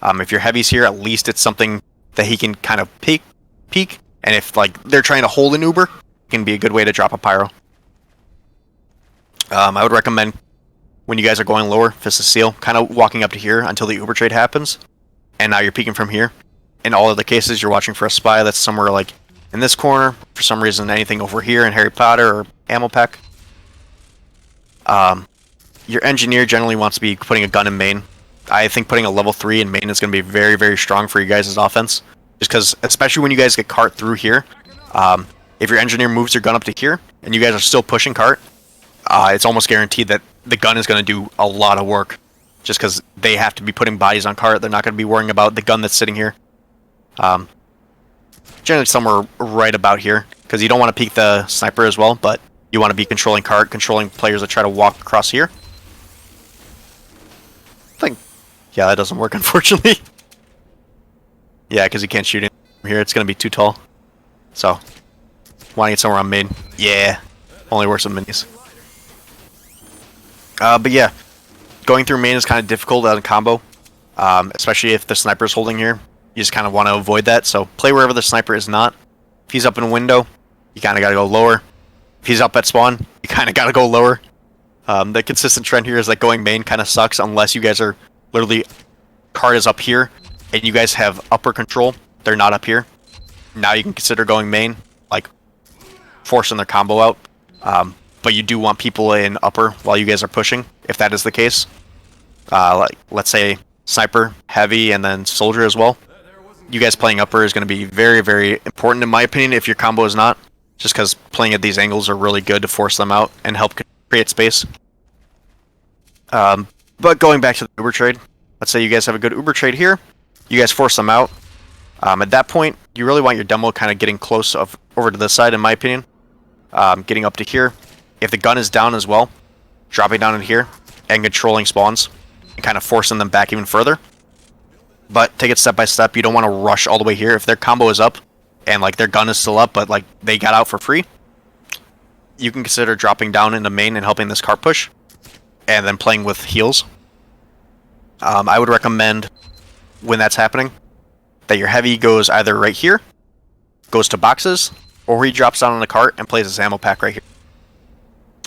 [SPEAKER 1] If your heavy's here, at least it's something that he can kind of peek, and if like they're trying to hold an Uber, it can be a good way to drop a pyro. I would recommend when you guys are going lower, Fist of Steel, kind of walking up to here until the Uber trade happens, and now you're peeking from here. In all of the cases, you're watching for a spy that's somewhere like in this corner, for some reason anything over here in Harry Potter or ammo pack. Your engineer generally wants to be putting a gun in main. I think putting a level 3 in main is going to be very, very strong for you guys' offense. Just because, especially when you guys get cart through here, if your engineer moves your gun up to here, and you guys are still pushing cart, it's almost guaranteed that the gun is going to do a lot of work. Just because they have to be putting bodies on cart, they're not going to be worrying about the gun that's sitting here. Generally somewhere right about here, because you don't want to peek the sniper as well, but you want to be controlling cart, controlling players that try to walk across here. Yeah, that doesn't work, unfortunately. Yeah, because you can't shoot it from here. It's going to be too tall. So, want to get somewhere on main. Yeah, only works with minis. But yeah, going through main is kind of difficult as a combo, especially if the sniper is holding here. You just kind of want to avoid that, so play wherever the sniper is not. If he's up in a window, you kind of got to go lower. If he's up at spawn, you kind of got to go lower. The consistent trend here is that going main kind of sucks unless you guys are literally, card is up here, and you guys have upper control. They're not up here. Now you can consider going main, like forcing their combo out. But you do want people in upper while you guys are pushing, if that is the case. Like, let's say sniper, heavy, and then soldier as well. You guys playing upper is going to be very, very important in my opinion if your combo is not. Just because playing at these angles are really good to force them out and help create space. But going back to the Uber trade, let's say you guys have a good Uber trade here. You guys force them out. At that point, you really want your demo kind of getting close over to this side, in my opinion. Getting up to here. If the gun is down as well, dropping down in here and controlling spawns and kind of forcing them back even further. But take it step by step. You don't want to rush all the way here. If their combo is up and like their gun is still up, but like they got out for free, you can consider dropping down into main and helping this cart push, and then playing with heals. I would recommend when that's happening that your heavy goes either right here, goes to boxes, or he drops down on the cart and plays his ammo pack right here.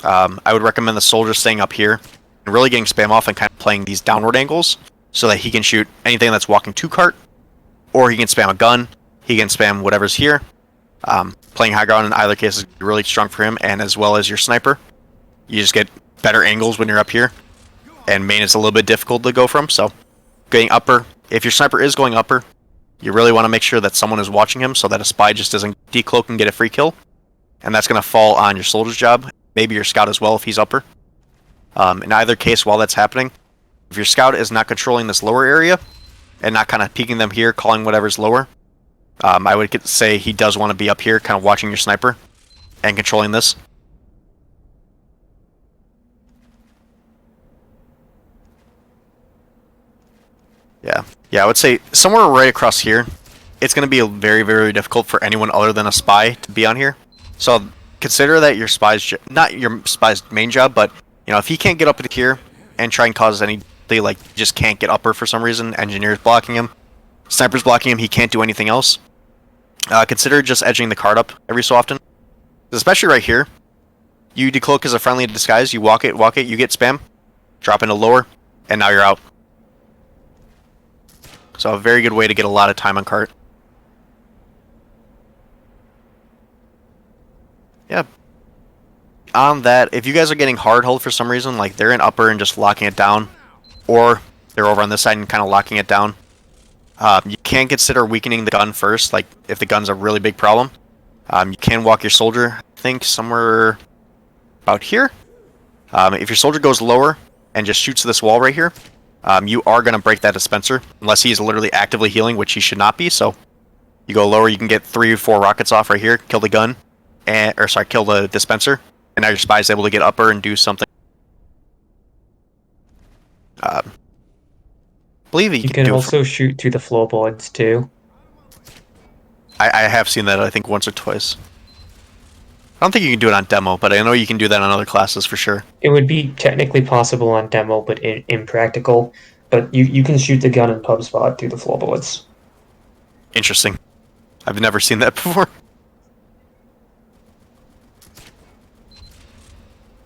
[SPEAKER 1] I would recommend the soldier staying up here and really getting spam off and kind of playing these downward angles so that he can shoot anything that's walking to cart, or he can spam a gun, he can spam whatever's here. Playing high ground in either case is really strong for him, and as well as your sniper. You just get better angles when you're up here, and main is a little bit difficult to go from, so getting upper. If your sniper is going upper, you really want to make sure that someone is watching him so that a spy just doesn't decloak and get a free kill, and that's going to fall on your soldier's job, maybe your scout as well if he's upper. In either case, while that's happening, if your scout is not controlling this lower area and not kind of peeking them here, calling whatever's lower, I would say he does want to be up here kind of watching your sniper and controlling this. Yeah, I would say somewhere right across here, it's going to be very, very difficult for anyone other than a spy to be on here. So consider that your spy's, not your spy's main job, but you know, if he can't get up to here and try and cause any, they like just can't get upper for some reason, engineers blocking him, Sniper's blocking him, he can't do anything else. Consider just edging the card up every so often. Especially right here. You decloak as a friendly disguise, you walk it, you get spam, drop into lower, and now you're out. So a very good way to get a lot of time on cart. Yeah. On that, if you guys are getting hard hold for some reason, like they're in upper and just locking it down, or they're over on this side and kind of locking it down, you can consider weakening the gun first, like if the gun's a really big problem. You can walk your soldier, I think, somewhere about here. If your soldier goes lower and just shoots this wall right here, you are going to break that dispenser, unless he's literally actively healing, which he should not be. So you go lower, you can get 3 or 4 rockets off right here, kill the gun, kill the dispenser, and now your spy is able to get upper and do something. Believe
[SPEAKER 4] you can also shoot through the floorboards too.
[SPEAKER 1] I have seen that, I think, once or twice. I don't think you can do it on demo, but I know you can do that on other classes for sure.
[SPEAKER 4] It would be technically possible on demo, but impractical. But you can shoot the gun in pub spot through the floorboards.
[SPEAKER 1] Interesting. I've never seen that before.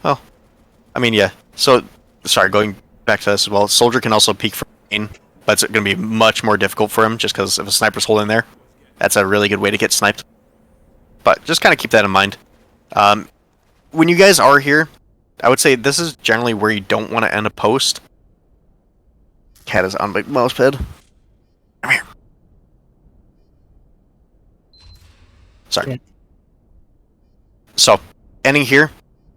[SPEAKER 1] Well, I mean, yeah. So, sorry, going back to this as well. Soldier can also peek from main, but it's going to be much more difficult for him just because if a sniper's holding there, that's a really good way to get sniped. But just kind of keep that in mind. When you guys are here, I would say this is generally where you don't want to end a post. Cat is on my mouse pad. Come here. Sorry.
[SPEAKER 4] Yeah.
[SPEAKER 1] So, ending here,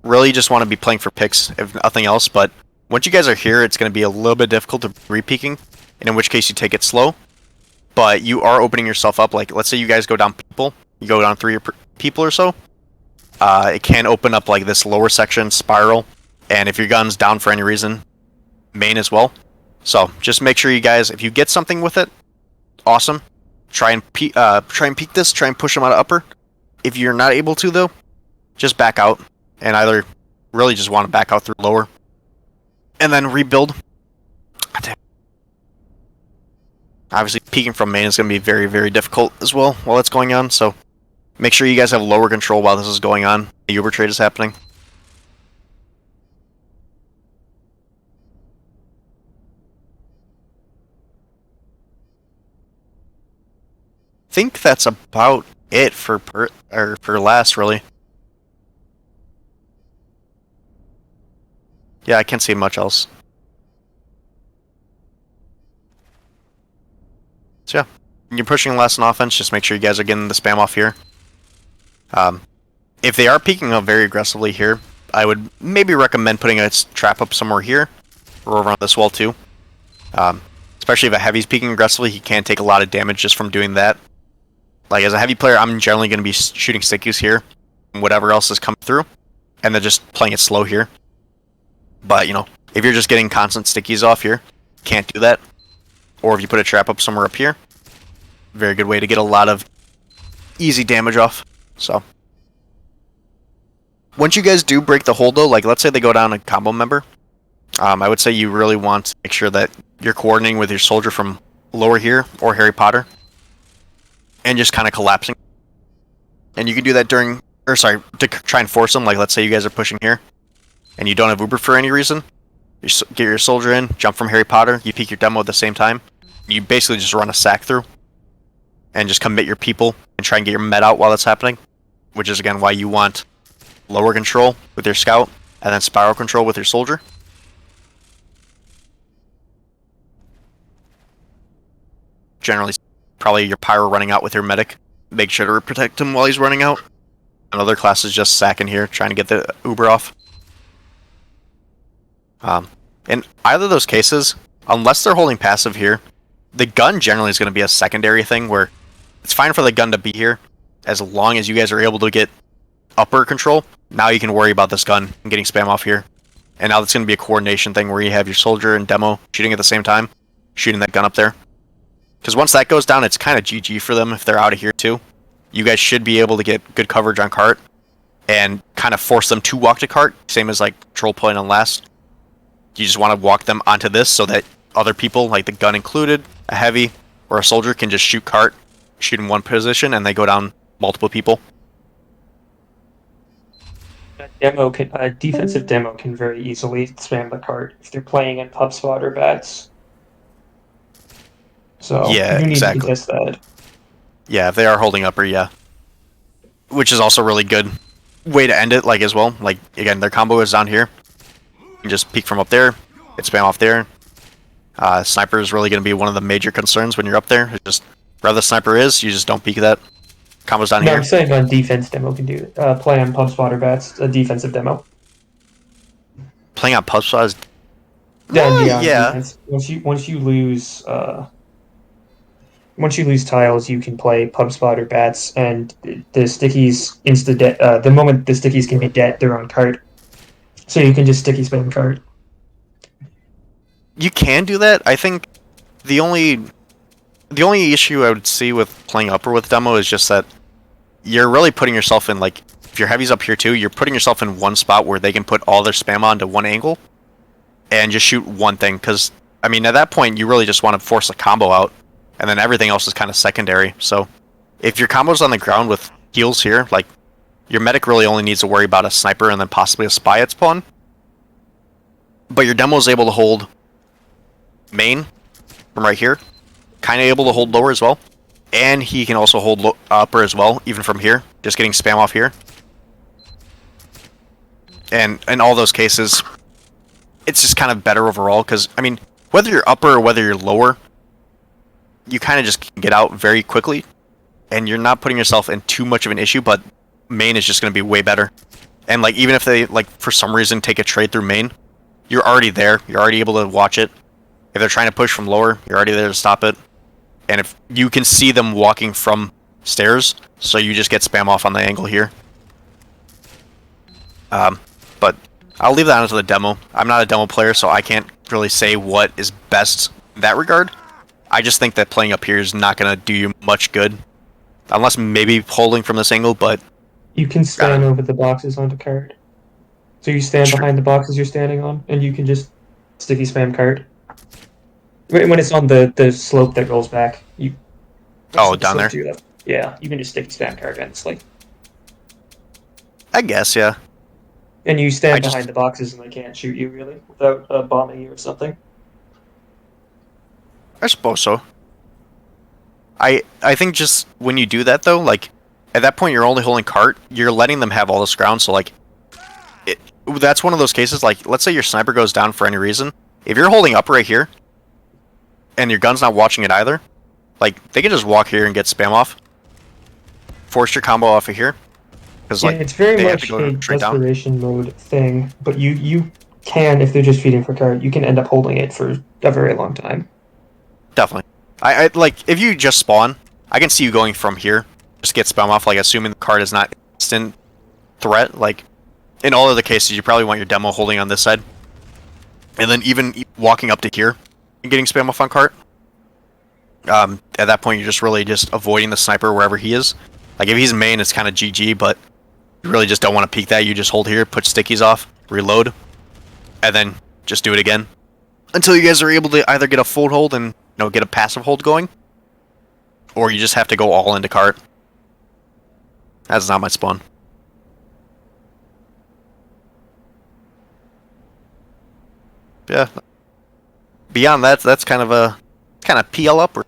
[SPEAKER 1] really just want to be playing for picks, if nothing else, but once you guys are here, it's going to be a little bit difficult to re-peeking, and in which case you take it slow, but you are opening yourself up. Like, let's say you guys go down people, you go down 3 people or so, it can open up like this lower section, spiral, and if your gun's down for any reason, main as well. So, just make sure you guys, if you get something with it, awesome. Try and peek this, try and push them out of upper. If you're not able to, though, just back out, and either really just want to back out through lower, and then rebuild. Obviously, peeking from main is going to be very, very difficult as well while that's going on, so make sure you guys have lower control while this is going on. The Uber trade is happening. I think that's about it for last, really. Yeah, I can't see much else. So yeah, when you're pushing last on offense, just make sure you guys are getting the spam off here. If they are peeking up very aggressively here, I would maybe recommend putting a trap up somewhere here, or over on this wall too. Especially if a heavy's peeking aggressively, he can take a lot of damage just from doing that. Like, as a heavy player, I'm generally going to be shooting stickies here, and whatever else is coming through, and then just playing it slow here. But, you know, if you're just getting constant stickies off here, can't do that. Or if you put a trap up somewhere up here, very good way to get a lot of easy damage off. So, once you guys do break the hold, though, like let's say they go down a combo member, I would say you really want to make sure that you're coordinating with your soldier from lower here or Harry Potter, and just kind of collapsing. And you can do that to try and force them. Like, let's say you guys are pushing here, and you don't have Uber for any reason. You get your soldier in, jump from Harry Potter, you peek your demo at the same time. You basically just run a sack through, and just commit your people, and try and get your med out while that's happening. Which is, again, why you want lower control with your scout, and then spiral control with your soldier. Generally, probably your pyro running out with your medic. Make sure to protect him while he's running out. Another class is just sacking here, trying to get the Uber off. In either of those cases, unless they're holding passive here, the gun generally is going to be a secondary thing where it's fine for the gun to be here as long as you guys are able to get upper control. Now you can worry about this gun and getting spam off here. And now it's going to be a coordination thing where you have your soldier and demo shooting at the same time, shooting that gun up there. Because once that goes down, it's kind of GG for them if they're out of here too. You guys should be able to get good coverage on cart and kind of force them to walk to cart, same as like control point on last. You just want to walk them onto this so that other people, like the gun included, a heavy, or where a soldier can just shoot cart, shoot in one position, and they go down multiple people.
[SPEAKER 4] A defensive demo can very easily spam the cart if they're playing in pub spot or bats. So
[SPEAKER 1] Yeah,
[SPEAKER 4] you need to
[SPEAKER 1] exactly.
[SPEAKER 4] contest that.
[SPEAKER 1] Yeah, if they are holding upper, yeah. Which is also a really good way to end it, like, as well. Like, again, their combo is down here. You can just peek from up there, hit spam off there. Sniper is really going to be one of the major concerns when you're up there. It's just, wherever the sniper is, you just don't peek that. Combo's down
[SPEAKER 4] No,
[SPEAKER 1] here.
[SPEAKER 4] I'm saying on defense demo can do it. Play on pub spot or bats, a defensive demo.
[SPEAKER 1] Playing on pub spot is...
[SPEAKER 4] Yeah,
[SPEAKER 1] yeah.
[SPEAKER 4] defense. Once you lose tiles, you can play pub spot or bats, and the stickies the moment the stickies can be dead, they're on cart. So you can just sticky spam cart.
[SPEAKER 1] You can do that. I think the only issue I would see with playing upper with demo is just that you're really putting yourself in, like, if your heavy's up here too, you're putting yourself in one spot where they can put all their spam onto one angle and just shoot one thing. Because, I mean, at that point, you really just want to force a combo out, and then everything else is kind of secondary. So if your combo's on the ground with heals here, like, your medic really only needs to worry about a sniper and then possibly a spy at spawn. But your demo is able to hold main from right here, kind of able to hold lower as well, and he can also hold upper as well, even from here, just getting spam off here. And in all those cases, it's just kind of better overall, because, I mean, whether you're upper or whether you're lower, you kind of just can get out very quickly, and you're not putting yourself in too much of an issue, but main is just going to be way better. And, like, even if they, like, for some reason take a trade through main, you're already there, you're already able to watch it. If they're trying to push from lower, you're already there to stop it. And if you can see them walking from stairs, so you just get spam off on the angle here. But I'll leave that onto the demo. I'm not a demo player, so I can't really say what is best in that regard. I just think that playing up here is not going to do you much good. Unless maybe holding from this angle, but...
[SPEAKER 4] You can stand over the boxes onto cart. So you stand behind the boxes you're standing on, and you can just sticky spam cart. When it's on the slope that rolls back, you...
[SPEAKER 1] Oh, down there?
[SPEAKER 4] Yeah, you can just sticky spam cart endlessly.
[SPEAKER 1] I guess, yeah.
[SPEAKER 4] And you stand behind the boxes and they can't shoot you, really, without bombing you or something.
[SPEAKER 1] I suppose so. I think just when you do that, though, like, at that point you're only holding cart, you're letting them have all this ground, so, like, that's one of those cases, like, let's say your sniper goes down for any reason. If you're holding up right here, and your gun's not watching it either, like, they can just walk here and get spam off. Force your combo off of here. Because, like,
[SPEAKER 4] it's very
[SPEAKER 1] they
[SPEAKER 4] much
[SPEAKER 1] have to go
[SPEAKER 4] a
[SPEAKER 1] straight down.
[SPEAKER 4] desperation mode thing, but you can, if they're just feeding for cart, you can end up holding it for a very long time.
[SPEAKER 1] Definitely. I like, if you just spawn, I can see you going from here, just get spam off, like, assuming the cart is not instant threat. Like, in all other cases, you probably want your demo holding on this side. And then even walking up to here and getting spam off on cart. At that point, you're just really just avoiding the sniper wherever he is. Like, if he's main, it's kind of GG, but you really just don't want to peek that. You just hold here, put stickies off, reload, and then just do it again. Until you guys are able to either get a full hold and, get a passive hold going, or you just have to go all into cart. That's not my spawn. Yeah. Beyond that, that's kind of PL upper.